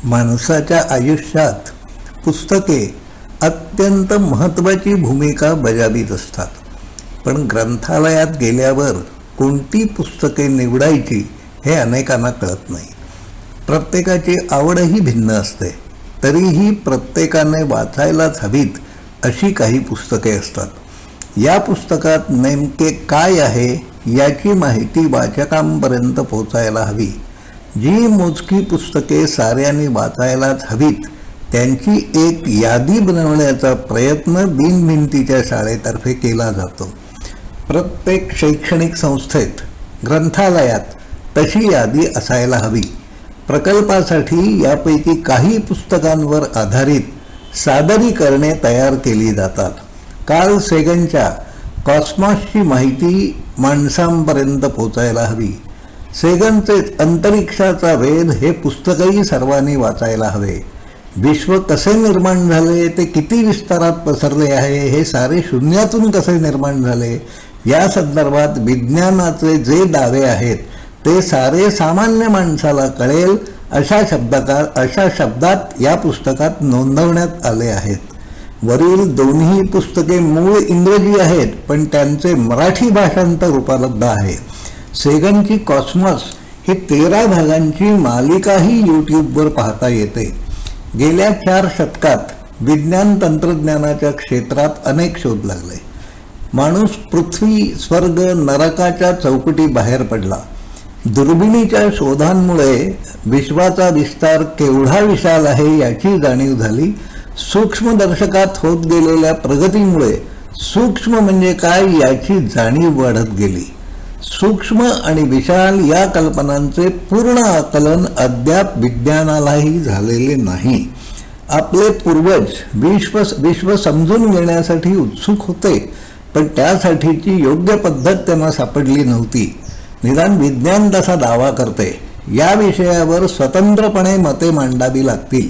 माणसाच्या आयुष्यात पुस्तके अत्यंत महत्त्वाची भूमिका बजावीत असतात. पण ग्रंथालयात गेल्यावर कोणती पुस्तके निवडायची हे अनेकांना कळत नाही. प्रत्येकाची आवडही भिन्न असते. तरीही प्रत्येकाने वाचायलाच हवीत अशी काही पुस्तके असतात. या पुस्तकात नेमके काय आहे याची माहिती वाचकांपर्यंत पोचायला हवी. जी मोजकी पुस्तके साऱ्यांनी वाचायलाच हवीत त्यांची एक यादी बनवण्याचा प्रयत्न बिनभिंतीच्या शाळेतर्फे केला जातो. प्रत्येक शैक्षणिक संस्थेत, ग्रंथालयात तशी यादी असायला हवी. प्रकल्पासाठी यापैकी काही पुस्तकांवर आधारित सादरीकरणे तयार केली जातात. कार्ल सेगनच्या कॉस्मॉसची माहिती माणसांपर्यंत पोचायला हवी. सेगनचे अंतरिक्षाचा वेध हे पुस्तकही सर्वांनी वाचायला हवे. विश्व कसे निर्माण झाले, ते किती विस्तारात पसरले आहे, हे सारे शून्यातून कसे निर्माण झाले या संदर्भात विज्ञानाचे जे दावे आहेत ते सारे सामान्य माणसाला कळेल अशा शब्दात या पुस्तकात नोंदवण्यात आले आहेत. वरील दोन्ही पुस्तके मूळ इंग्रजी आहेत, पण त्यांचे मराठी भाषांतर उपलब्ध आहे. सेगनची कॉस्मॉस ही 13 भागांची मालिकाही यूट्यूबवर पाहता येते. गेल्या 4 शतकात विज्ञान तंत्रज्ञानाच्या क्षेत्रात अनेक शोध लागले. माणूस पृथ्वी, स्वर्ग, नरकाच्या चौकटी बाहेर पडला. दुर्बिणीच्या शोधांमुळे विश्वाचा विस्तार केवढा विशाल आहे याची जाणीव झाली. सूक्ष्मदर्शकात होत गेलेल्या प्रगतीमुळे सूक्ष्म म्हणजे काय याची जाणीव वाढत गेली. सूक्ष्म आणि विशाल या कल्पनांचे पूर्ण आकलन अद्याप विज्ञानालाही झालेले नाही. आपले पूर्वज विश्व समजून घेण्यासाठी उत्सुक होते, पण त्यासाठीची योग्य पद्धत त्यांना सापडली नव्हती. निदान विज्ञान तसा दावा करते. या विषयावर स्वतंत्रपणे मते मांडावी लागतील.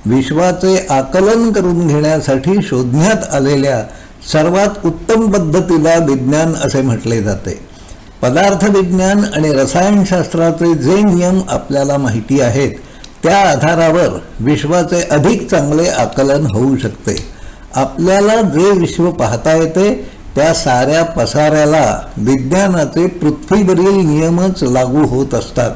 विश्वाचे आकलन करून घेण्यासाठी शोधण्यात आलेल्या सर्वात उत्तम पद्धतीला विज्ञान असे म्हटले जाते. पदार्थविज्ञान आणि रसायनशास्त्राचे जे नियम आपल्याला माहिती आहेत त्या आधारावर विश्वाचे अधिक चांगले आकलन होऊ शकते. आपल्याला जे विश्व पाहता येते त्या साऱ्या पसाऱ्याला विज्ञानाचे पृथ्वीवरील नियमच लागू होत असतात.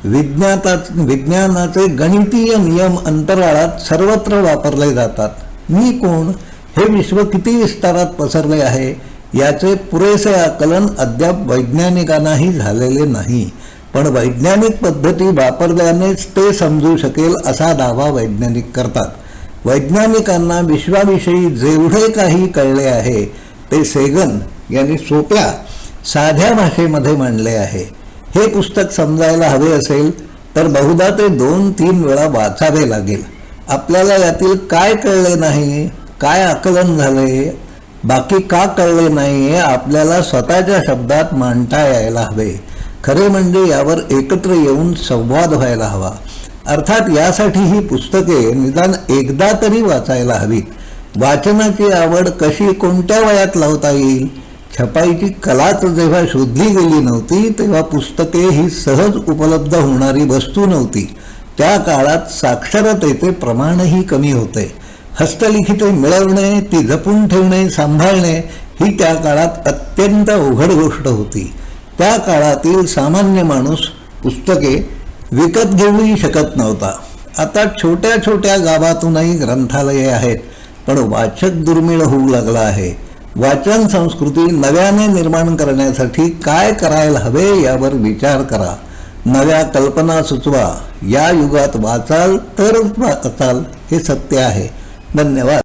विज्ञानाचे गणितीय नियम अंतराळात सर्वत्र वापरले जातात. मी कोण, हे विश्व किती विस्तारात पसरले आहे याचे पुरेसे आकलन अद्याप वैज्ञानिकांनाही झालेले नाही. पण वैज्ञानिक पद्धती वापरल्यानेच ते समजू शकेल असा दावा वैज्ञानिक करतात. वैज्ञानिकांना विश्वाविषयी जेवढे काही कळले आहे ते सेगन यांनी सोप्या, साध्या भाषेमध्ये मांडले आहे. हे पुस्तक समजायला हवे असेल तर बहुधा ते 2-3 वेळा वाचावे लागेल. आपल्याला यातील काय कळले नाही, काय आकलन झाले, बाकी का कळले नाही हे आपल्याला स्वतःच्या शब्दात मांडता यायला हवे. खरे म्हणजे यावर एकत्र येऊन संवाद व्हायला हवा. अर्थात यासाठी ही पुस्तके निदान एकदा तरी वाचायला हवीत. वाचनाची आवड कशी, कोणत्या वयात लावता येईल? छपाईची कलाच जेव्हा शोधली गेली नव्हती तेव्हा पुस्तके ही सहज उपलब्ध होणारी वस्तू नव्हती. त्या काळात साक्षरतेचे प्रमाणही कमी होते. हस्तलिखिते मिळवणे, ती जपून ठेवणे, सांभाळणे ही त्या काळात अत्यंत अवघड गोष्ट होती. त्या काळातील सामान्य माणूस पुस्तके विकत घेऊही शकत नव्हता. आता छोट्या छोट्या गावातूनही ग्रंथालये आहेत, पण वाचक दुर्मिळ होऊ लागला आहे. वाचन संस्कृती नव्याने निर्माण करण्यासाठी काय करायला हवे यावर विचार करा. नव्या कल्पना सुचवा. या युगात वाचाल तरच वाचाल हे सत्य आहे. धन्यवाद.